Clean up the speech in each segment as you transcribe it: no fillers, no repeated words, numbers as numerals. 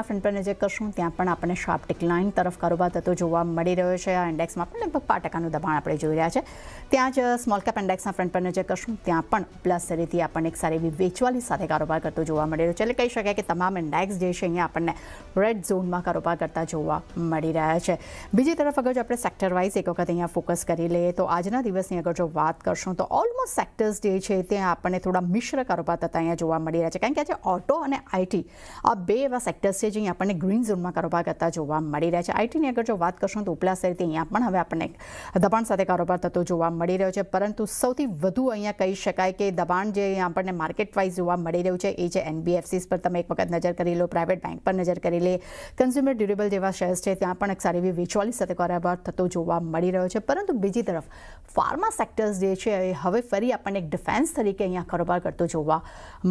Front પર નજર કરશું ત્યાં પણ આપણને શાર્પ ડિક્લાઇન તરફ કારોબાર થતો જોવા મળી રહ્યો છે. આ ઇન્ડેક્સમાં પણ લગભગ 5% દબાણ આપણે જોઈ રહ્યા છે. ત્યાં જ સ્મોલ કેપ ઇન્ડેક્સના ફ્રન્ટ પર નજર કરશું ત્યાં પણ પ્લસ તરીથી આપણને એક સારી એવી વેચવાલી સાથે કારોબાર કરતો જોવા મળી રહ્યો છે. એટલે કહી શકાય કે તમામ ઇન્ડેક્સ જે છે અહીંયા આપણને રેડ ઝોનમાં કારોબાર કરતા જોવા મળી રહ્યા છે. બીજી તરફ અગર જો આપણે સેક્ટર વાઇઝ એક વખત અહીંયા ફોકસ કરી લઈએ તો આજના દિવસની અગર જો વાત કરશું તો ઓલમોસ્ટ સેક્ટર્સ જે છે ત્યાં આપણને થોડા મિશ્ર કારોબાર થતા અહીંયા જોવા મળી રહ્યા છે. કારણ કે આજે ઓટો અને આઈટી આ બે એવા સેક્ટર્સ છે જે આપણને ગ્રીન ઝોનમાં કારોબાર કરતા જોવા મળી રહ્યા છે. આઈટીની અગર જો વાત કરશું તો ઉપલા સાઈડથી અહીંયા પણ હવે આપણને દબાણ સાથે કારોબાર થતો જોવા મળી રહ્યો છે. પરંતુ સૌથી વધુ અહીંયા કહી શકાય કે દબાણ જે આપણને માર્કેટ વાઇઝ જોવા મળી રહ્યું છે એ છે એનબીએફસીસ પર તમે એક વખત નજર કરી લો, પ્રાઇવેટ બેંક પર નજર કરી લે, કન્ઝ્યુમર ડ્યુરેબલ જેવા શેર્સ છે ત્યાં પણ એક સારી એવી વેચવાલી સાથે કારોબાર થતો જોવા મળી રહ્યો છે. પરંતુ બીજી તરફ ફાર્મા સેક્ટર્સ જે છે એ હવે ફરી આપણને એક ડિફેન્સ તરીકે અહીંયા કારોબાર કરતો જોવા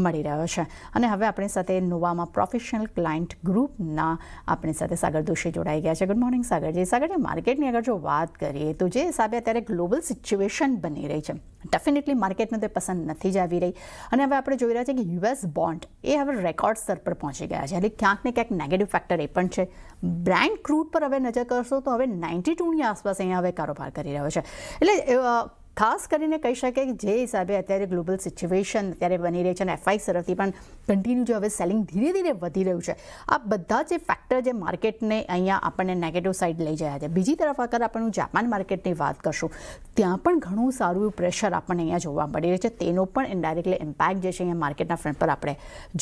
મળી રહ્યો છે. અને હવે આપણી સાથે નોવામાં પ્રોફેશનલ ક્લાયન્ટ ગ્રુપના આપણી સાથે સાગર દોશી જોડાઈ ગયા છે. Good morning Sagarji. સાગરજી, માર્કેટની અગર જો વાત કરીએ તો જે હિસાબે અત્યારે ગ્લોબલ સિચ્યુએશન બની રહી છે ડેફિનેટલી માર્કેટને તો પસંદ નથી જ આવી રહી અને હવે આપણે જોઈ રહ્યા છીએ કે યુએસ બોન્ડ એ હવે રેકોર્ડ સ્તર પર પહોંચી ગયા છે. એટલે ક્યાંક ને ક્યાંક નેગેટિવ ફેક્ટર એ પણ છે. બ્રેન્ટ ક્રૂડ પર હવે નજર કરશો તો હવે 92ની આસપાસ અહીંયા હવે કારોબાર કરી રહ્યો છે. એટલે ખાસ કરીને કહી શકાય કે જે હિસાબે અત્યારે ગ્લોબલ સિચ્યુએશન અત્યારે બની રહી છે અને એફઆઈ તરફથી પણ કન્ટિન્યુ જે હવે સેલિંગ ધીરે ધીરે વધી રહ્યું છે, આ બધા જે ફેક્ટર જે માર્કેટને અહીંયા આપણને નેગેટિવ સાઈડ લઈ જાય છે. બીજી તરફ અગર આપણે જાપાન માર્કેટની વાત કરશું ત્યાં પણ ઘણું સારું એવું પ્રેશર આપણને અહીંયા જોવા મળી રહ્યું છે. તેનો પણ ઇનડાયરેક્ટલી ઇમ્પેક્ટ જે છે અહીંયા માર્કેટના ફ્રન્ટ પર આપણે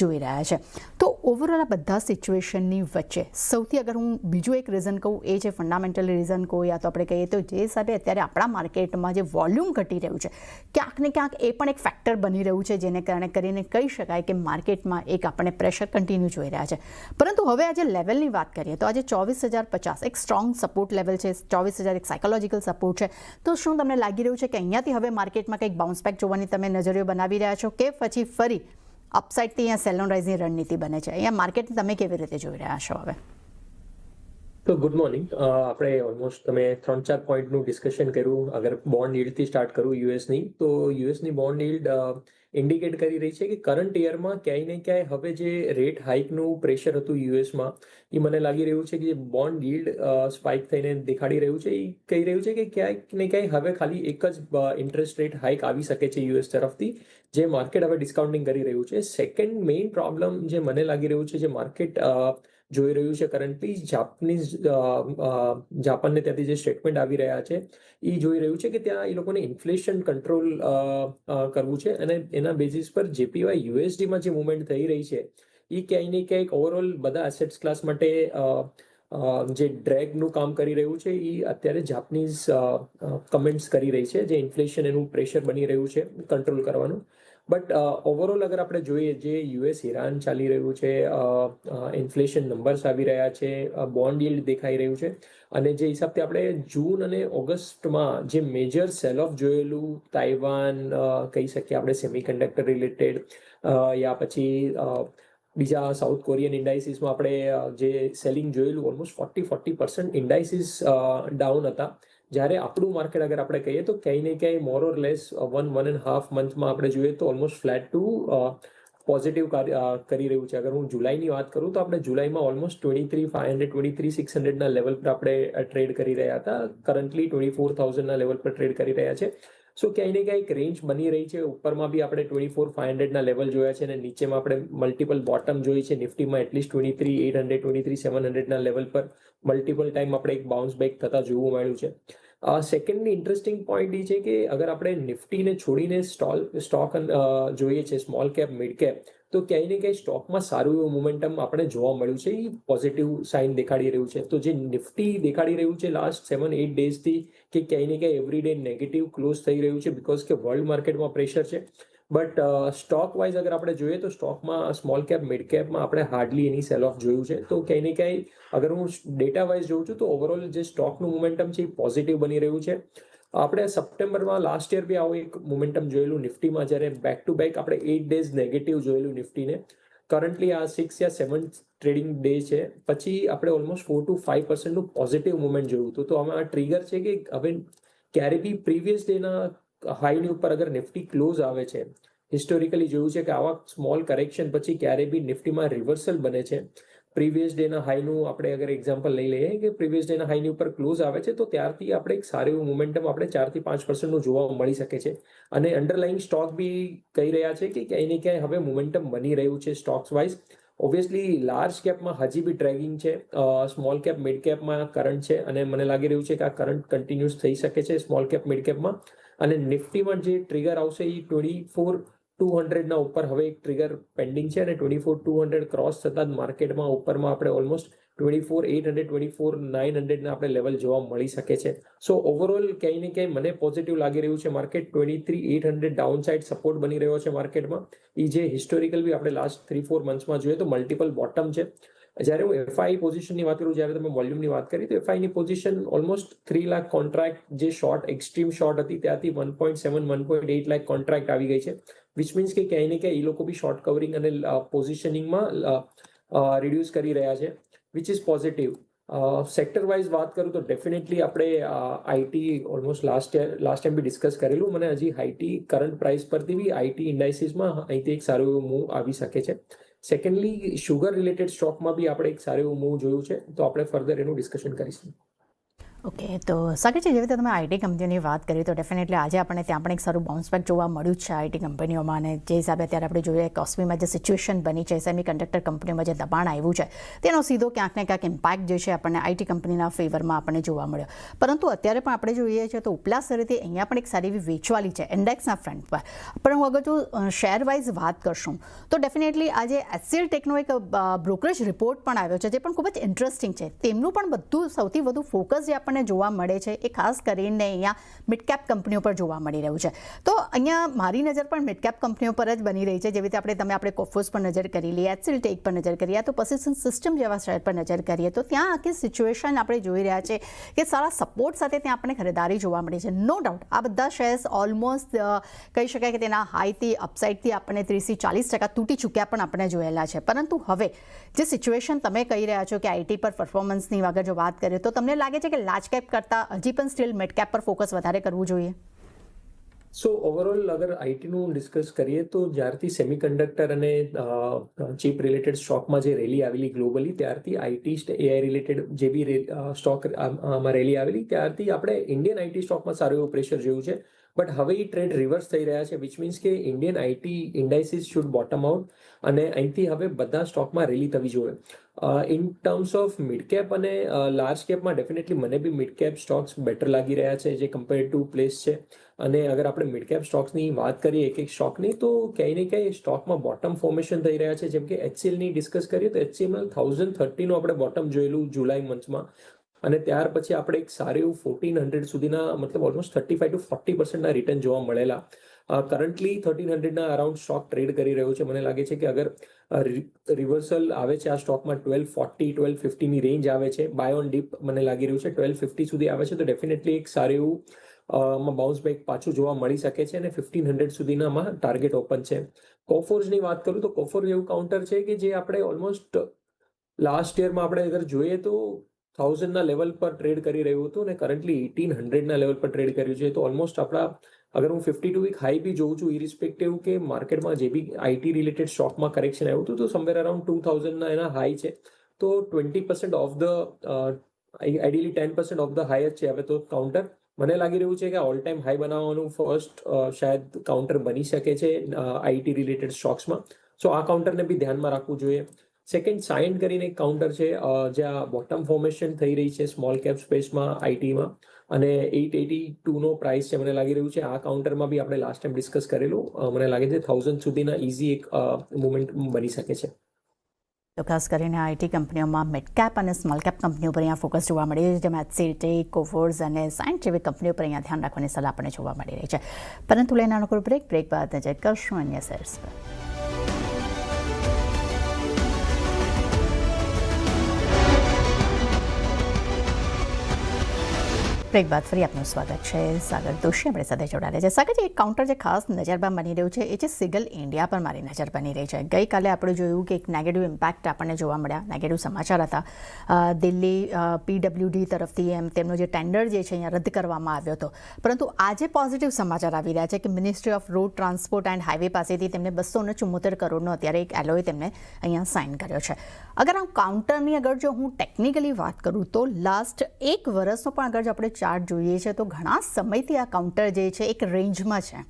જોઈ રહ્યા છે. તો ઓવરઓલ આ બધા સિચ્યુએશનની વચ્ચે સૌથી અગર હું બીજું એક રીઝન કહું એ છે ફંડામેન્ટલ રીઝન કહું યા તો આપણે કહીએ તો જે હિસાબે અત્યારે આપણા માર્કેટમાં જે વોલ્યુમ ઘટી રહ્યું છે ક્યાંક ને ક્યાંક એ પણ એક ફેક્ટર બની રહ્યું છે જેને કારણે કરીને કહી શકાય કે માર્કેટમાં એક આપણે પ્રેશર કન્ટિન્યુ જોઈ રહ્યા છે. પરંતુ હવે આજે લેવલની વાત કરીએ તો આજે 24,050 એક સ્ટ્રોંગ સપોર્ટ લેવલ છે. 24,000 એક સાયકોલોજીકલ સપોર્ટ છે. તો શું તમને લાગી રહ્યું છે કે અહીંયાથી હવે માર્કેટમાં કંઈક બાઉન્સ બેક જોવાની તમે નજરિયો બનાવી રહ્યા છો કે પછી ફરી અપસાઇડથી અહીંયા સેલ ઓન રાઇઝની રણનીતિ બને છે? અહીંયા માર્કેટને તમે કેવી રીતે જોઈ રહ્યા છો હવે? તો ગુડ મોર્નિંગ. આપણે ઓલમોસ્ટ તમે 3-4 પોઈન્ટનું ડિસ્કશન કર્યું. અગર બોન્ડ યીલ્ડથી સ્ટાર્ટ કરું યુએસની, તો યુએસની બોન્ડ યીલ્ડ ઇન્ડિકેટ કરી રહી છે કે કરંટ યરમાં ક્યાંય ને ક્યાંય હવે જે રેટ હાઇકનું પ્રેશર હતું યુએસમાં એ મને લાગી રહ્યું છે કે જે બોન્ડ યીલ્ડ સ્પાઇક થઈને દેખાડી રહ્યું છે. એ કહી રહ્યું છે કે ક્યાંક ને ક્યાંય હવે ખાલી એક જ ઇન્ટરેસ્ટ રેટ હાઇક આવી શકે છે યુએસ તરફથી, જે માર્કેટ હવે ડિસ્કાઉન્ટિંગ કરી રહ્યું છે. સેકન્ડ મેઇન પ્રોબ્લેમ જે મને લાગી રહ્યું છે, જે માર્કેટ જોઈ રહ્યું છે કરન્ટલી, જાપાનને ત્યાંથી જે સ્ટેટમેન્ટ આવી રહ્યા છે એ જોઈ રહ્યું છે કે ત્યાં એ લોકોને ઇન્ફ્લેશન કંટ્રોલ કરવું છે અને એના બેઝિસ પર જેપીવાય યુએસડીમાં જે મુવમેન્ટ થઈ રહી છે એ ક્યાંય ને ક્યાંક ઓવરઓલ બધા એસેટ્સ ક્લાસ માટે જે ડ્રેગનું કામ કરી રહ્યું છે એ અત્યારે જાપાનીઝ કમેન્ટ્સ કરી રહી છે, જે ઇન્ફ્લેશન એનું પ્રેશર બની રહ્યું છે કંટ્રોલ કરવાનું. બટ ઓવરઓલ અગર આપણે જોઈએ જે યુએસ ઈરાન ચાલી રહ્યું છે, ઇન્ફ્લેશન નંબર્સ આવી રહ્યા છે, બોન્ડ યીલ્ડ દેખાઈ રહ્યું છે અને જે હિસાબથી આપણે જૂન અને ઓગસ્ટમાં જે મેજર સેલ ઓફ જોયેલું તાઇવાન કહી શકીએ આપણે સેમિકન્ડક્ટર રિલેટેડ યા પછી બીજા સાઉથ કોરિયન ઇન્ડાઇસીસમાં આપણે જે સેલિંગ જોયેલું ઓલમોસ્ટ 40% ઇન્ડાઇસીસ ડાઉન હતા. જ્યારે આપણું માર્કેટ અગર આપણે કહીએ તો ક્યાંય ને ક્યાંય મોર ઓર લેસ 1.5 મંથમાં આપણે જોઈએ તો ઓલમોસ્ટ ફ્લેટ ટુ પોઝિટિવ કરી રહ્યું છે. અગર હું જુલાઈની વાત કરું તો આપણે જુલાઈમાં ઓલમોસ્ટ 23,500 23,600ના લેવલ પર આપણે ટ્રેડ કરી રહ્યા હતા. કરન્ટલી 24,000ના લેવલ પર ટ્રેડ કરી રહ્યા છે. સો ક્યાંય ને ક્યાંય રેન્જ બની રહી છે. ઉપરમાં બી આપણે 24,500ના લેવલ જોયા છે અને નીચેમાં આપણે મલ્ટિપલ બોટમ જોઈ છે. નિફ્ટીમાં એટલીસ્ટ 23,800 23,700ના લેવલ પર મલ્ટિપલ ટાઈમ આપણે એક બાઉન્સ બેક થતા જોવું મળ્યું છે. સેકન્ડની ઇન્ટરેસ્ટિંગ પોઈન્ટ એ છે કે અગર આપણે નિફ્ટીને છોડીને સ્ટોક જોઈએ છે સ્મોલ કેપ મિડ કેપ, તો ક્યાંય ને ક્યાંય સ્ટોકમાં સારું એવું મોમેન્ટમ આપણે જોવા મળ્યું છે. એ પોઝિટિવ સાઇન દેખાડી રહ્યું છે. તો જે નિફ્ટી દેખાડી રહ્યું છે લાસ્ટ 7-8 ડેઝથી કે ક્યાંય ને ક્યાંય એવરીડે નેગેટિવ ક્લોઝ થઈ રહ્યું છે બિકોઝ કે વર્લ્ડ માર્કેટમાં પ્રેશર છે. બટ સ્ટોક વાઇઝ અગર આપણે જોઈએ તો સ્ટોકમાં સ્મોલ કેપ મિડ કેપમાં આપણે હાર્ડલી એની સેલ ઓફ જોયું છે. તો ક્યાંય ને ક્યાંય અગર હું ડેટા વાઇઝ જોઉં છું તો ઓવરઓલ જે સ્ટોકનું મોમેન્ટમ છે એ પોઝિટિવ બની રહ્યું છે. આપણે સપ્ટેમ્બરમાં લાસ્ટ યર બી આવું એક મોમેન્ટમ જોયેલું નિફ્ટીમાં, જ્યારે બેક ટુ બેક આપણે 8 ડેઝ નેગેટિવ જોયેલું નિફ્ટીને. કરન્ટલી આ 6 યા 7 ટ્રેડિંગ ડે છે. પછી આપણે ઓલમોસ્ટ 4 to 5% પોઝિટિવ મુવમેન્ટ જોયું હતું. તો આમાં આ ટ્રિગર છે કે હવે ક્યારે બી પ્રીવિયસ ડેના હાઈની ઉપર અગર નિફ્ટી ક્લોઝ આવે છે, હિસ્ટોરિકલી જોયું છે કે આવા સ્મોલ કરેક્શન પછી ક્યારે બી નિફ્ટીમાં રિવર્સલ બને છે પ્રીવિયસ ડેના હાઈનું આપણે અગર એક્ઝામ્પલ લઈ લઈએ કે પ્રીવિયસ ડેના હાઈની ઉપર ક્લોઝ આવે છે તો ત્યારથી આપણે એક સારું એવું મોમેન્ટમ આપણે 4-5% જોવા મળી શકે છે. અને અંડરલાઇંગ સ્ટોક બી કહી રહ્યા છે કે ક્યાંય ને ક્યાંય હવે મોમેન્ટમ બની રહ્યું છે સ્ટોક્સ વાઇઝ. ઓબ્વિયસલી લાર્જ કેપમાં હજી બી ડ્રેગિંગ છે, સ્મોલ કેપ મિડ કેપમાં કરંટ છે અને મને લાગી રહ્યું છે કે આ કરંટ કન્ટિન્યુઅસ થઈ શકે છે સ્મોલ કેપ મિડ કેપમાં. અને નિફ્ટીમાં જે ટ્રિગર આવશે એ 24,200 ઉપર હવે એક ટ્રિગર પેન્ડિંગ છે અને 24,200 ક્રોસ થતાં જ માર્કેટમાં ઉપરમાં આપણે ઓલમોસ્ટ 24,800 24,900 આપણે લેવલ જોવા મળી શકે છે. સો ઓવરઓલ ક્યાંય ને ક્યાંય મને પોઝિટિવ લાગી રહ્યું છે માર્કેટ. 23,800 ડાઉન સાઇડ સપોર્ટ બની રહ્યો છે માર્કેટમાં. એ જે હિસ્ટોરિકલ બી આપણે લાસ્ટ 3-4 મંથ્સમાં જોઈએ તો મલ્ટિપલ બોટમ છે. જ્યારે હું એફઆઈ પોઝિશનની વાત કરું, જ્યારે તમે વોલ્યુમની વાત કરી તો એફઆઈની પોઝિશન ઓલમોસ્ટ 3 લાખ કોન્ટ્રાક્ટ જે શોર્ટ એક્સ્ટ્રીમ શોર્ટ હતી ત્યાંથી 1.7 1.8 લાખ કોન્ટ્રાક્ટ આવી ગઈ છે. વિચ મીન્સ કે ક્યાંય ને ક્યાંય એ લોકો બી શોર્ટ કવરિંગ અને પોઝિશનિંગમાં રિડ્યુસ કરી રહ્યા છે, which is positive. Sector wise વાત કરું તો ડેફિનેટલી આપણે આઈટી ઓલમોસ્ટ લાસ્ટ ટાઈમ બી ડિસ્કસ કરેલું. મને હજી આઈટી કરંટ પ્રાઇસ પરથી બી આઈટી ઇન્ડાઇસીસમાં અહીંથી એક સારું એવું મૂવ આવી શકે છે. સેકન્ડલી શુગર રિલેટેડ સ્ટોકમાં બી આપણે એક સારું એવું મૂવ જોયું છે, તો આપણે ફર્ધર એનું ડિસ્કશન કરીશું. ઓકે, તો સાગરજી, જેવી રીતે તમે આઈટી કંપનીઓની વાત કરી તો ડેફિનેટલી આજે આપણને ત્યાં પણ એક સારું બાઉન્સ બેક જોવા મળ્યું છે આઈટી કંપનીઓમાં. અને જે હિસાબે અત્યારે આપણે જોઈએ કોસ્મીમાં જે સિચ્યુએશન બની છે, સેમી કન્ડક્ટર કંપનીઓમાં જે દબાણ આવ્યું છે તેનો સીધો ક્યાંક ને ક્યાંક ઇમ્પેક્ટ જે છે આપણને આઈટી કંપનીના ફેવરમાં આપણને જોવા મળ્યો. પરંતુ અત્યારે પણ આપણે જોઈએ છીએ તો ઉપલા સ્તરેથી અહીંયા પણ એક સારી એવી વેચવાલી છે ઇન્ડેક્સના ફ્રન્ટ પર. પણ હું અગર જો શેર વાઇઝ વાત કરશું તો ડેફિનેટલી આજે એચસીએલ ટેકનો એક બ્રોકરેજ રિપોર્ટ પણ આવ્યો છે જે પણ ખૂબ જ ઇન્ટરેસ્ટિંગ છે. તેમનું પણ બધું સૌથી વધુ ફોકસ જે આપણને જોવા મળે છે એ ખાસ કરીને અહીંયા મિડકેપ કંપનીઓ પર જોવા મળી રહ્યું છે. તો અહીંયા મારી નજર પણ મિડકેપ કંપનીઓ પર જ બની રહી છે. જેવી રીતે આપણે કોફોસ પર નજર કરી લઈએ, એચસીએલ ટેક પર નજર કરીએ, તો પર્સિસ્ટન્ટ સિસ્ટમ જેવા શેર પર નજર કરીએ તો ત્યાં આખી સિચ્યુએશન આપણે જોઈ રહ્યા છે કે સારા સપોર્ટ સાથે ત્યાં આપણને ખરીદારી જોવા મળી છે. નો ડાઉટ આ બધા શેર્સ ઓલમોસ્ટ કહી શકાય કે તેના હાઈથી અપસાઇડથી આપણને 30-40% તૂટી ચૂક્યા પણ આપણે જોયેલા છે. પરંતુ હવે જે સિચ્યુએશન તમે કહી રહ્યા છો કે આઈટી પર પરફોર્મન્સની વગર જો વાત કરીએ તો તમને લાગે છે કે લાર્જ કેપ કરતાં હજી પણ સ્ટીલ મિડ કેપ પર ફોકસ વધારે કરવું જોઈએ? સો ઓવરઓલ અગર આઈટીનું ડિસ્કસ કરીએ તો જ્યારથી સેમિકન્ડક્ટર અને ચીપ રિલેટેડ સ્ટોકમાં જે રેલી આવેલી ગ્લોબલી, ત્યારથી આઈટી એઆઈ રિલેટેડ જે બી સ્ટોકમાં રેલી આવેલી ત્યારથી આપણે ઇન્ડિયન આઈટી સ્ટોકમાં સારું એવું પ્રેશર જોયું છે. બટ હવે એ ટ્રેન્ડ રિવર્સ થઈ રહ્યા છે, વિચ મીન્સ કે Indian IT indices should bottom out અને અહીંથી હવે બધા સ્ટોકમાં રેલી થવી જોઈએ. In terms of mid cap અને લાર્જ કેપમાં ડેફિનેટલી મને બી મિડ કેપ સ્ટોક્સ બેટર લાગી રહ્યા છે જે કમ્પેર ટુ પ્લેસ છે. અને અગર આપણે મિડ કેપ સ્ટોક્સની વાત કરીએ એક સ્ટોકની તો ક્યાંય ને ક્યાંય સ્ટોકમાં બોટમ ફોર્મેશન થઈ રહ્યા છે. જેમ કે એચસીએલની ડિસ્કસ કરીએ તો એચસીએલમાં 1030નું આપણે બોટમ જોયેલું જુલાઈ મંથમાં અને ત્યાર પછી આપણે એક સારું એવું 1400 સુધીના મતલબ ઓલમોસ્ટ 35-40% રિટર્ન જોવા મળેલા. કરન્ટલી 1300ના અરાઉન્ડ સ્ટોક ટ્રેડ કરી રહ્યો છે. મને લાગે છે કે અગર રિવર્સલ આવે છે આ સ્ટોકમાં 1240-1250ની રેન્જ આવે છે, બાય ઓન ડીપ મને લાગી રહ્યું છે 1250 સુધી આવે છે તો ડેફિનેટલી એક સારું એવું બાઉન્સ બેક પાછું જોવા મળી શકે છે અને 1500 સુધીનામાં ટાર્ગેટ ઓપન છે. કોફોર્સની વાત કરું તો કોફોર્સ એવું કાઉન્ટર છે કે જે આપણે ઓલમોસ્ટ લાસ્ટ યરમાં આપણે અગર જોઈએ તો 1000ના લેવલ પર ટ્રેડ કરી રહ્યું હતું અને કરન્ટલી 1800ના લેવલ પર ટ્રેડ કર્યું છે. તો ઓલમોસ્ટ આપણા અગર હું 52 વીક હાઈ બી જોઉં છું ઇરિસ્પેક્ટિવ કે માર્કેટમાં જે બી આઈટી રિલેટેડ સ્ટોકમાં કરેક્શન આવ્યું હતું તો સમવેર અરાઉન્ડ 2000ના એના હાઈ છે. તો 20% of the ideally 10% of the high જ છે હવે તો કાઉન્ટર. મને લાગી રહ્યું છે કે ઓલ ટાઈમ હાઈ બનાવવાનું ફર્સ્ટ શાયદ કાઉન્ટર બની શકે છે આઈટી રિલેટેડ સ્ટોક્સમાં. સો આ કાઉન્ટરને બી ધ્યાનમાં રાખવું જોઈએ. સેકન્ડ સાઇન કરીને એક કાઉન્ટર છે જ્યાં બોટમ ફોર્મેશન થઈ રહી છે સ્મોલ કેપ સ્પેસમાં આઈટીમાં અને 882નો પ્રાઇસ છે મને લાગી રહ્યું છે. આ કાઉન્ટરમાં બી આપણે લાસ્ટ ટાઈમ ડિસ્કસ કરેલું. મને લાગે છે 1000 સુધીના ઇઝી એક મુવમેન્ટ બની શકે છે. તો ખાસ કરીને આઈટી કંપનીઓમાં મિડ કેપ અને સ્મોલ કેપ કંપનીઓ પર અહીંયા ફોકસ જોવા મળી રહ્યું છે, જેમાં એચસીએલ ટેક, કોફોર્સ અને સાયન્ટ જેવી કંપનીઓ પર અહીંયા ધ્યાન રાખવાની સલાહ આપણને જોવા મળી રહી છે. પરંતુ લઈને નાનો બ્રેક બાદ નજર કરશું અન્ય શેર્સ પર. બ્રેક બાદ ફરી આપનું સ્વાગત છે. સાગર દોશી આપણી સાથે જોડાયેલા છે. સાગરજી, એક કાઉન્ટર જે ખાસ નજરમાં બની રહ્યું છે એ છે સિગલ ઇન્ડિયા પર મારી નજર બની રહી છે. ગઈકાલે આપણે જોયું કે એક નેગેટિવ ઇમ્પેક્ટ આપણને જોવા મળ્યા, નેગેટિવ સમાચાર હતા. દિલ્હી PWD તરફથી તેમનો જે ટેન્ડર જે છે અહીંયા રદ કરવામાં આવ્યો હતો, પરંતુ આજે પોઝિટિવ સમાચાર આવી રહ્યા છે કે ministry off road transport and highway પાસેથી તેમને 274 કરોડનો અત્યારે એક એલઓએ તેમને અહીંયા સાઇન કર્યો છે. અગર આ કાઉન્ટરની અગર જો હું ટેકનિકલી વાત કરું તો લાસ્ટ એક વર્ષનો પણ અગર જો આપણે ચાર્ટ જોઈએ છે તો ઘણા સમયથી આ કાઉન્ટર જે છે એક રેન્જમાં છે.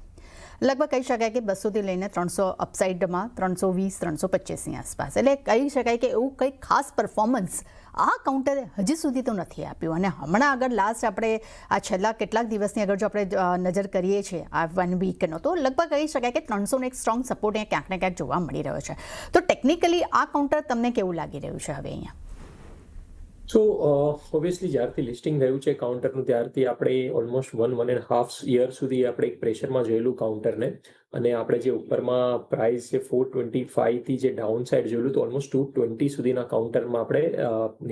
લગભગ કહી શકાય કે 200થી લઈને 300 અપસાઇડમાં 320 325ની આસપાસ. એટલે કહી શકાય કે એવું કંઈક ખાસ પરફોર્મન્સ આ કાઉન્ટરે હજી સુધી તો નથી આપ્યું. અને હમણાં અગર લાસ્ટ આપણે આ છેલ્લા કેટલાક દિવસની અગર જો આપણે નજર કરીએ છીએ આ 1 વીકનો, તો લગભગ કહી શકાય કે 300નો એક સ્ટ્રોંગ સપોર્ટ અહીંયા ક્યાંક ને ક્યાંક જોવા મળી રહ્યો છે. તો ટેકનિકલી આ કાઉન્ટર તમને કેવું લાગી રહ્યું છે હવે અહીંયા? સો ઓબ્વિયસલી જ્યારથી લિસ્ટિંગ થયું છે કાઉન્ટરનું ત્યારથી આપણે ઓલમોસ્ટ 1.5 યર સુધી આપણે એક પ્રેશરમાં જોયેલું કાઉન્ટરને, અને આપણે જે ઉપરમાં પ્રાઇસ છે 425થી જે ડાઉન સાઇડ જોયેલું તો ઓલમોસ્ટ 220 સુધીના કાઉન્ટરમાં આપણે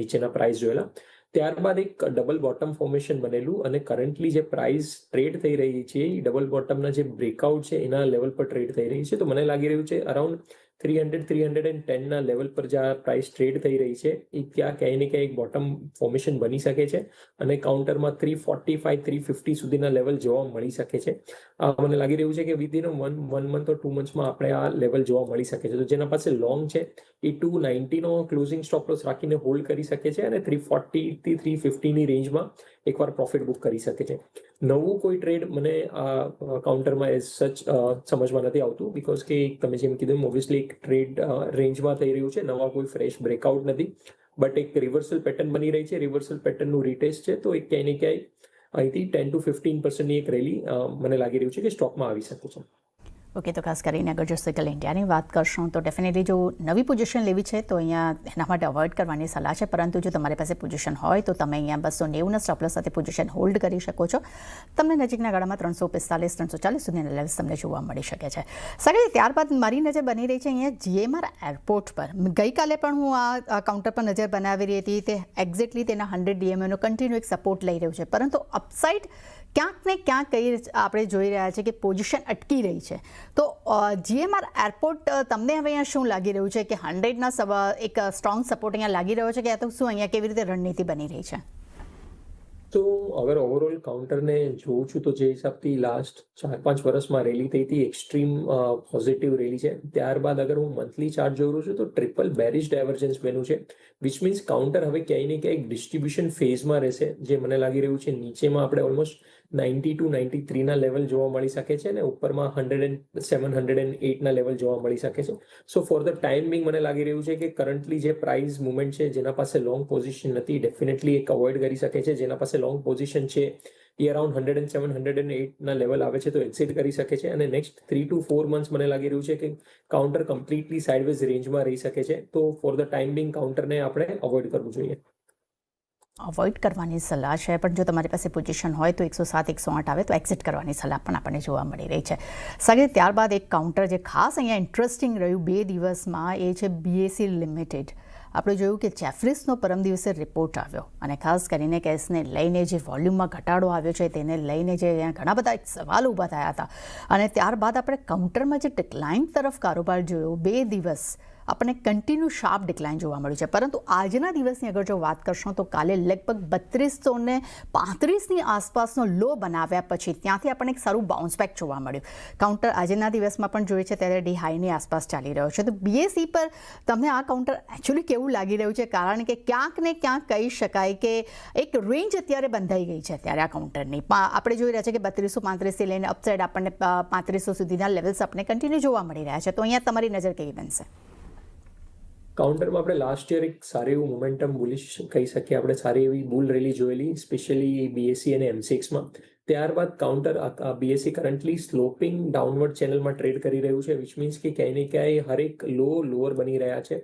નીચેના પ્રાઇસ જોયેલા. ત્યારબાદ એક ડબલ બોટમ ફોર્મેશન બનેલું, અને કરન્ટલી જે પ્રાઇસ ટ્રેડ થઈ રહી છે એ ડબલ બોટમના જે બ્રેકઆઉટ છે એના લેવલ પર ટ્રેડ થઈ રહી છે. તો મને લાગી રહ્યું છે અરાઉન્ડ 300-310ના લેવલ પર જે આ પ્રાઇસ ટ્રેડ થઈ રહી છે એ ત્યાં ક્યાંય ને ક્યાંય એક બોટમ ફોર્મેશન બની શકે છે, અને કાઉન્ટરમાં 345-350 સુધીના લેવલ જોવા મળી શકે છે. મને લાગી રહ્યું છે કે વિધિન 1 મંથ or 2 મંથમાં આપણે આ લેવલ જોવા મળી શકે છે. તો જેના પાસે લોંગ છે એ 290નો ક્લોઝિંગ સ્ટોપ લોસ રાખીને હોલ્ડ કરી શકે છે, અને 340થી 350ની રેન્જમાં એકવાર પ્રોફિટ બુક કરી શકે છે. નવું કોઈ ટ્રેડ મને આ કાઉન્ટરમાં એઝ સચ સમજમાં નથી આવતું, બીકોઝ કે તમે જેમ કીધું ઓબ્વિયસલી એક ટ્રેડ રેન્જમાં થઈ રહ્યું છે, નવા કોઈ ફ્રેશ બ્રેકઆઉટ નથી, બટ એક રિવર્સલ પેટર્ન બની રહી છે. રિવર્સલ પેટર્નનું રીટેસ્ટ છે, તો એક ક્યાંય ને ક્યાંય અહીંથી 10-15%ની એક રેલી મને લાગી રહ્યું છે કે સ્ટોકમાં આવી શકે છે. ઓકે, તો ખાસ કરીને અગર જો સિગલ ઇન્ડિયાની વાત કરશું તો ડેફિનેટલી જો નવી પોઝિશન લેવી છે તો અહીંયા એના માટે અવોઇડ કરવાની સલાહ છે. પરંતુ જો તમારી પાસે પોઝિશન હોય તો તમે અહીંયા 290ના સ્ટોપલોસ સાથે પોઝિશન હોલ્ડ કરી શકો છો. તમને નજીકના ગાળામાં 345-340 સુધીના લેવલ્સ તમને જોવા મળી શકે છે. સાગર, ત્યારબાદ મારી નજર બની રહી છે અહીંયા GMR એરપોર્ટ પર. ગઈકાલે પણ હું આ કાઉન્ટર પર નજર બનાવી રહી હતી. તે એક્ઝેક્ટલી તેના 100 DMAનો કન્ટિન્યુ એક સપોર્ટ લઈ રહ્યું છે, પરંતુ અપસાઇડ ક્યાંક ને ક્યાંક કઈ આપણે જોઈ રહ્યા છે કે પોઝિશન અટકી રહી છે. તો GMR એરપોર્ટ તમને હવે અહીંયા શું લાગી રહ્યું છે કે 100ના એક સ્ટ્રોંગ સપોર્ટ અહીંયા લાગી રહ્યો છે, કે આ તો શું અહીંયા કેવી રીતે રણનીતિ બની રહી છે? તો અગર ઓવરઓલ કાઉન્ટરને જોઉં છું તો જે હિસાબથી લાસ્ટ 4-5 વર્ષમાં રેલી થઈ હતી એક્સ્ટ્રીમ પોઝિટિવ રેલી છે. ત્યારબાદ અગર હું મંથલી ચાર્ટ જોઈ રહ્યું છું તો ટ્રિપલ બેરિશ ડાયવર્જન્સ બન્યું છે, વિચ મીન્સ કાઉન્ટર હવે ક્યાંય ને ક્યાંય ડિસ્ટ્રીબ્યુશન ફેઝમાં રહેશે. જે મને લાગી રહ્યું છે નીચેમાં આપણે ઓલમોસ્ટ 90-93ના લેવલ જોવા મળી શકે છે, અને ઉપરમાં 107-108ના લેવલ જોવા મળી શકે છે. સો ફોર ધ ટાઈમ બિંગ મને લાગી રહ્યું છે કે કરન્ટલી જે પ્રાઇસ મુવમેન્ટ છે, જેના પાસે લોંગ પોઝિશન નથી ડેફિનેટલી એક અવોઇડ કરી શકે છે. જેના પાસે લોંગ પોઝિશન છે એ અરાઉન્ડ 107-108ના લેવલ આવે છે તો એક્ઝિટ કરી શકે છે. અને નેક્સ્ટ 3 to 4 મંથ્સ મને લાગી રહ્યું છે કે કાઉન્ટર કમ્પ્લીટલી સાઇડવેઝ રેન્જમાં રહી શકે છે. તો ફોર ધ ટાઈમ બિંગ કાઉન્ટરને આપણે અવોઇડ કરવું જોઈએ. અવોઇડ કરવાની સલાહ છે, પણ જો તમારી પાસે પોઝિશન હોય તો 107-108 આવે તો એક્ઝિટ કરવાની સલાહ પણ આપણને જોવા મળી રહી છે. સાગર, ત્યારબાદ એક કાઉન્ટર જે ખાસ અહીંયા ઇન્ટરેસ્ટિંગ રહ્યું 2 દિવસમાં એ છે BSE લિમિટેડ. આપણે જોયું કે જેફરીસનો પરમ દિવસે રિપોર્ટ આવ્યો, અને ખાસ કરીને કેસને લઈને જે વોલ્યુમમાં ઘટાડો આવ્યો છે તેને લઈને જે ઘણા બધા સવાલ ઊભા થયા હતા. અને ત્યારબાદ આપણે કાઉન્ટરમાં જે ડિક્લાઇન તરફ કારોબાર જોયો 2 દિવસ આપણને કન્ટિન્યુ શાર્પ ડિક્લાઇન જોવા મળ્યું છે. પરંતુ આજના દિવસની અગર જો વાત કરશો તો કાલે લગભગ 3235ની આસપાસનો લો બનાવ્યા પછી ત્યાંથી આપણને એક સારું બાઉન્સ બેક જોવા મળ્યું. કાઉન્ટર આજના દિવસમાં પણ જોઈએ છે ત્યારે ડી હાઈની આસપાસ ચાલી રહ્યો છે. તો BSE પર તમને આ કાઉન્ટર એકચ્યુઅલી કેવું લાગી રહ્યું છે? કારણ કે ક્યાંક ને ક્યાંક કહી શકાય કે એક રેન્જ અત્યારે બંધાઈ ગઈ છે અત્યારે આ કાઉન્ટરની. આપણે જોઈ રહ્યા છે કે 3235થી લઈને અપસાઇડ આપણને 3500 સુધીના લેવલ્સ આપણને કન્ટિન્યુ જોવા મળી રહ્યા છે. તો અહીંયા તમારી નજર કેવી બનશે? કાઉન્ટરમાં આપણે લાસ્ટ યર એક સારી એવું મોમેન્ટમ બુલિશ કહી શકીએ, આપણે સારી એવી બુલ રેલી જોયેલી સ્પેશિયલી BSE અને MCXમાં. ત્યારબાદ કાઉન્ટર BSE કરન્ટલી સ્લોપિંગ ડાઉનવર્ડ ચેનલમાં ટ્રેડ કરી રહ્યું છે, વિચ મીન્સ કે ક્યાંય ને ક્યાંય હરેક લો લોઅર બની રહ્યા છે.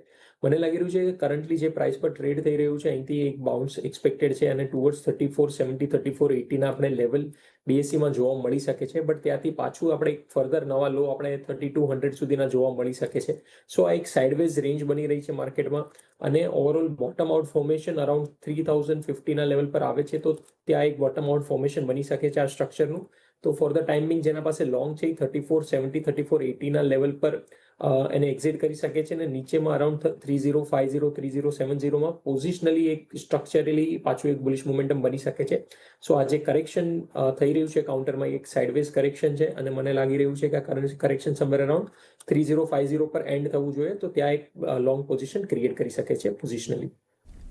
મને લાગી રહ્યું છે કે કરન્ટલી જે પ્રાઇસ પર ટ્રેડ થઈ રહ્યું છે અહીંથી એક બાઉન્સ એક્સપેક્ટેડ છે અને ટુવર્ડ્સ 3470 3480 આપણે લેવલ બીએસસીમાં જોવા મળી શકે છે. બટ ત્યાંથી પાછું આપણે ફર્ધર નવા લો આપણે 3200 સુધીના જોવા મળી શકે છે. સો આ એક સાઇડવેઝ રેન્જ બની રહી છે માર્કેટમાં અને overall bottom out formation around 3050 level પર આવે છે. તો ત્યાં એક બોટમ આઉટ ફોર્મેશન બની શકે છે આ સ્ટ્રક્ચરનું. તો ફોર ધ ટાઈમિંગ જેના પાસે લોંગ છે 3470 3480 લેવલ પર એને એક્ઝિટ કરી શકે છે અને નીચેમાં અરાઉન્ડ 3050 3070માં પોઝિશનલી એક સ્ટ્રક્ચરલી પાછું એક બુલિશ મોમેન્ટમ બની શકે છે. સો આ જે કરેક્શન થઈ રહ્યું છે કાઉન્ટરમાં એક સાઇડવેઝ કરેક્શન છે અને મને લાગી રહ્યું છે કે આ કરેક્શન સમવેર અરાઉન્ડ 3050 પર એન્ડ થવું જોઈએ. તો ત્યાં એક લોંગ પોઝિશન ક્રિએટ કરી શકે છે પોઝિશનલી.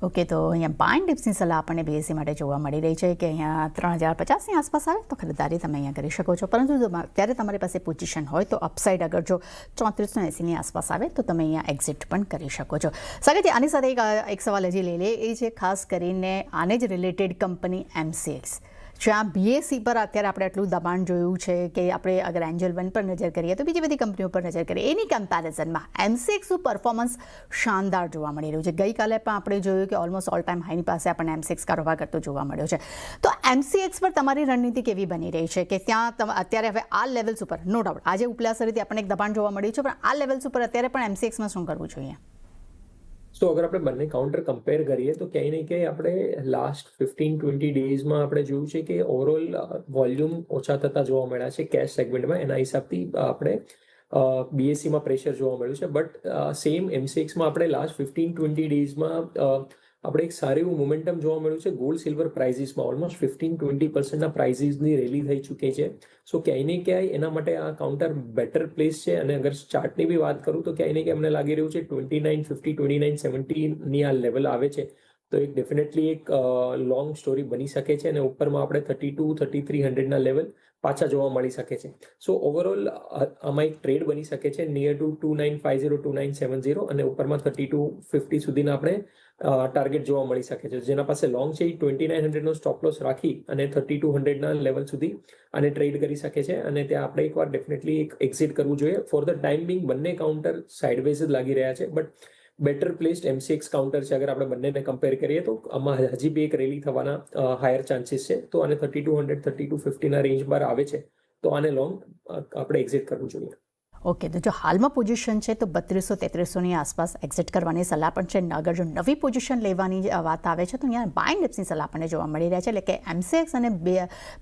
ઓકે, તો અહીંયા બાય ટિપ્સની સલાહ આપણને બીએસસી માટે જોવા મળી રહી છે કે અહીંયા 3050ની આસપાસ આવે તો ખરીદારી તમે અહીંયા કરી શકો છો. પરંતુ ત્યારે તમારી પાસે પોઝિશન હોય તો અપસાઇડ અગર જો 3480ની આસપાસ આવે તો તમે અહીંયા એક્ઝિટ પણ કરી શકો છો. સાગરજી, આની સાથે એક સવાલ હજી લઈ લે, એ છે ખાસ કરીને આને જ રિલેટેડ કંપની MCX, જ્યાં બીએસસી પર અત્યારે આપણે આટલું દબાણ જોયું છે કે આપણે અગર એન્જલ વન પર નજર કરીએ તો બીજી બધી કંપનીઓ પર નજર કરીએ, એની કમ્પેરિઝનમાં MCXનું પરફોર્મન્સ શાનદાર જોવા મળી રહ્યું છે. ગઈકાલે પણ આપણે જોયું કે ઓલમોસ્ટ ઓલ ટાઈમ હાઈની પાસે આપણને MCX કારોબાર કરતો જોવા મળ્યો છે. તો MCX પર તમારી રણનીતિ કેવી બની રહી છે કે ત્યાં અત્યારે હવે આ લેવલ્સ ઉપર નો ડાઉટ આજે ઉપલા સરીથી આપણને એક દબાણ જોવા મળ્યું છે, પણ આ લેવલ્સ ઉપર અત્યારે પણ MCXમાં શું કરવું જોઈએ? તો અગર આપણે બંને કાઉન્ટર કમ્પેર કરીએ તો ક્યાંય ને ક્યાંય આપણે લાસ્ટ 15-20 ડેઝમાં આપણે જોયું છે કે ઓવરઓલ વોલ્યુમ ઓછા થતા જોવા મળ્યા છે કેશ સેગમેન્ટમાં. એના હિસાબથી આપણે બીએસસીમાં પ્રેશર જોવા મળ્યું છે. બટ સેમ MCXમાં આપણે લાસ્ટ 15-20 ડેઝમાં આપણે એક સારું એવું મોમેન્ટમ જોવા મળ્યું છે. ગોલ્ડ સિલ્વર પ્રાઇઝીસમાં ઓલમોસ્ટ 15-20% પ્રાઇઝીસની રેલી થઈ ચૂકી છે. સો ક્યાંય ને ક્યાંય એના માટે આ કાઉન્ટર બેટર પ્લેસ છે. અને અગર ચાર્ટની બી વાત કરું તો ક્યાંય ને ક્યાંય અમને લાગી રહ્યું છે 2950 2970ની આ લેવલ આવે છે તો એક ડેફિનેટલી એક લોંગ સ્ટોરી બની શકે છે અને ઉપરમાં આપણે 32-3300ના લેવલ પાછા જોવા મળી શકે છે. સો ઓવરઓલ આમાં એક ટ્રેડ બની શકે છે નિયર ટુ 2950 2970 અને ઉપરમાં 3250 સુધીના આપણે ટાર્ગેટ જોવા મળી શકે છે. જેના પાસે લોંગ છે એ 2900નો સ્ટોપ લોસ રાખી અને 3200ના લેવલ સુધી આને ટ્રેડ કરી શકે છે અને ત્યાં આપણે એકવાર ડેફિનેટલી એક એક્ઝિટ કરવું જોઈએ. ફોર ધ ટાઈમ બિંગ બંને કાઉન્ટર સાઇડવેઝ જ લાગી રહ્યા છે, but better placed MCX counter છે. અગર આપણે બંનેને કમ્પેર કરીએ તો આમાં હજી બી એક રેલી થવાના હાયર ચાન્સીસ છે. તો આને 3200 3250ના રેન્જ બાર આવે છે તો આને લોંગ આપણે એક્ઝિટ કરવું જોઈએ. ઓકે, તો જો હાલમાં પોઝિશન છે તો 3200-3300ની આસપાસ એક્ઝિટ કરવાની સલાહ પણ છે. અગર જો નવી પોઝિશન લેવાની વાત આવે છે તો અહીંયા બાય ડિપ્સની સલાહ આપણને જોવા મળી રહી છે. એટલે કે MCX અને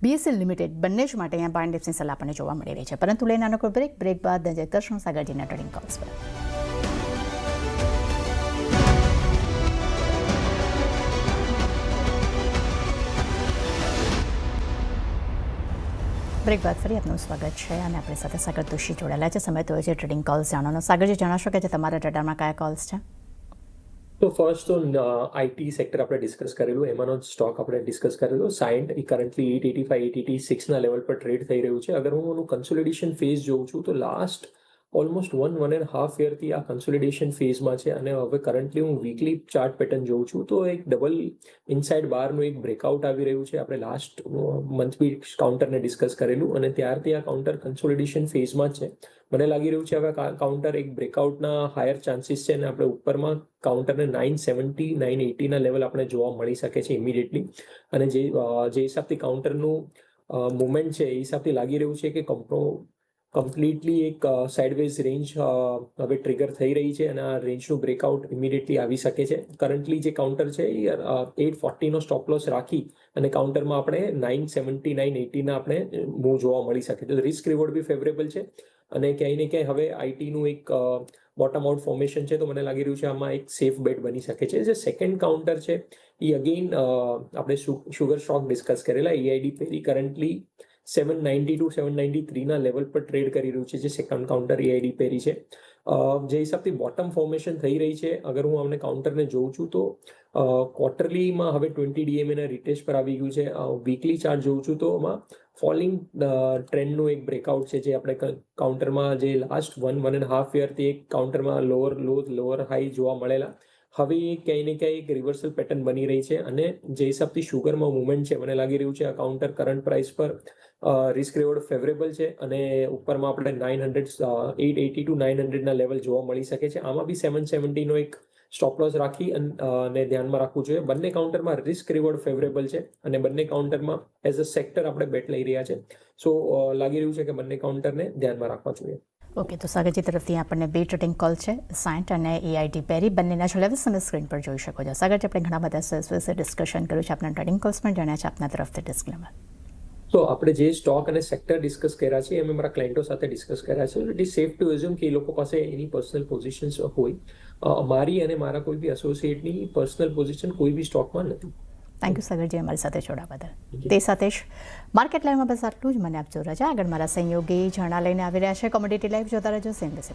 BSE લિમિટેડ બંને જ માટે અહીંયા બાય ડિપ્સની સલાહ આપણને જોવા મળી રહી છે. પરંતુ લઈને નાનો બ્રેક બાદ નજર કરશું સાગરજીના ટ્રેડિંગ કોલ્સ પર. બ્રેક બાદ ફરી આપનું સ્વાગત છે અને આપણી સાથે સાગર દોશી જોડાયેલા છે. સમય તો છે ટ્રેડિંગ કોલ્સ જાણવાનો. સાગરજી, જણાવશો કે તમારા રડારમાં કયા કોલ્સ છે? તો ફર્સ્ટ તો આઈટી સેક્ટર આપણે ડિસ્કસ કરેલું, એમાંનો સ્ટોક આપણે ડિસ્કસ કરેલો સાયન્ટ. એ કરન્ટલી 885 886ના લેવલ પર ટ્રેડ થઈ રહ્યું છે. અગર હું એનું કન્સોલિડેશન ફેઝ જોઉં છું તો લાસ્ટ ઓલમોસ્ટ 1.5 યરથી આ કન્સોલિડેશન ફેઝમાં છે અને હવે કરન્ટલી હું વીકલી ચાર્ટ પેટર્ન જોઉં છું તો એક ડબલ ઇનસાઇડ બારનું એક બ્રેકઆઉટ આવી રહ્યું છે. આપણે લાસ્ટ મંથ બી કાઉન્ટરને ડિસ્કસ કરેલું અને ત્યારથી આ કાઉન્ટર કન્સોલિડેશન ફેઝમાં જ છે. મને લાગી રહ્યું છે હવે કાઉન્ટર એક બ્રેકઆઉટના હાયર ચાન્સીસ છે અને આપણે ઉપરમાં કાઉન્ટરને 970 980ના લેવલ આપણે જોવા મળી શકે છે ઇમિડિયેટલી. અને જે હિસાબથી કાઉન્ટરનું મુવમેન્ટ છે એ હિસાબથી લાગી રહ્યું છે કે કમ્પ્લીટલી એક સાઇડવેઝ રેન્જ હવે ટ્રિગર થઈ રહી છે અને આ રેન્જનું બ્રેકઆઉટ ઇમિડિયેટલી આવી શકે છે. કરન્ટલી જે કાઉન્ટર છે એ 840નો સ્ટોપ લોસ રાખી અને કાઉન્ટરમાં આપણે 970 980ના આપણે મૂવ જોવા મળી શકે છે. રિસ્ક રિવોર્ડ બી ફેવરેબલ છે અને ક્યાંય ને ક્યાંય હવે આઈટીનું એક બોટમ આઉટ ફોર્મેશન છે તો મને લાગી રહ્યું છે આમાં એક સેફ બેટ બની શકે છે. જે સેકન્ડ કાઉન્ટર છે એ અગેઇન આપણે શુગર સ્ટોક ડિસ્કસ કરેલા EID પેરી કરન્ટલી 792 793ના લેવલ પર ટ્રેડ કરી રહ્યું છે. જે સેકન્ડ કાઉન્ટર EID પેરી છે. જે હિસાબથી બોટમ ફોર્મેશન થઈ રહી છે અગર હું આમને કાઉન્ટરને જોઉં છું તો ક્વાર્ટરલીમાં હવે 20 DMAના રિટેસ્ટ પર આવી ગયું છે. વીકલી ચાર્ટ જોઉં છું તો એમાં ફોલિંગ ટ્રેન્ડનું એક બ્રેકઆઉટ છે જે આપણે કાઉન્ટરમાં જે લાસ્ટ 1.5 યરથી એક કાઉન્ટરમાં લોઅર લો લોઅર હાઈ જોવા મળેલા હવે એ ક્યાંય ને ક્યાંય એક રિવર્સલ પેટર્ન બની રહી છે. અને જે હિસાબથી શુગરમાં મુવમેન્ટ છે મને લાગી રહ્યું છે આ કાઉન્ટર કરંટ પ્રાઇસ પર રિસ્ક રિવોર્ડ ફેવરેબલ છે અને ઉપરમાં આપણે 880 to 900ના લેવલ જોવા મળી શકે છે. આમાં બી 770નો એક સ્ટોપ લોસ રાખી અને ધ્યાનમાં રાખવું જોઈએ. બંને કાઉન્ટરમાં રિસ્ક રિવોર્ડ ફેવરેબલ છે અને બંને કાઉન્ટરમાં એઝ અ સેક્ટર આપણે બેટ લઈ રહ્યા છે. સો લાગી રહ્યું છે કે બંને કાઉન્ટરને ધ્યાનમાં રાખવા જોઈએ. ઓકે, તો સાગરજી તરફથી આપણને 2 ટ્રેડિંગ કોલ છે, સાયન્ટ અને એઆઈટી પેરી, બંનેના જો લેવલ્સ તમે સ્ક્રીન પર જોઈ શકો છો. સાગરજી, આપણે ઘણા બધા શેર્સ વિશે ડિસ્કશન કર્યું છે, આપણા ટ્રેડિંગ કોલ્સ પણ જાણ્યા છે, આપના તરફથી ડિસ્ક્લેમર. તો આપણે જે સ્ટોક અને સેક્ટર ડિસ્કસ કર્યા છે એ મેં મારા ક્લાયન્ટો સાથે ડિસ્કસ કર્યા છે. It is safe to assume કે એ લોકો પાસે એની પર્સનલ પોઝિશન્સ હોય. મારી અને મારા કોઈ બી એસોસિએટની પર્સનલ પોઝિશન કોઈ બી સ્ટોકમાં નથી. થેન્ક યુ સાગરજી, અમારી સાથે જોડાવા બદલ. તે સાથે જ માર્કેટ લાઈવમાં બસ આટલું જ. મને આપજો રજા. આગળ મારા સહયોગી ઝરણા લઈને આવી રહ્યા છે. કોમોડિટી લાઈવ જોતા રહેજો. સેમ બેસે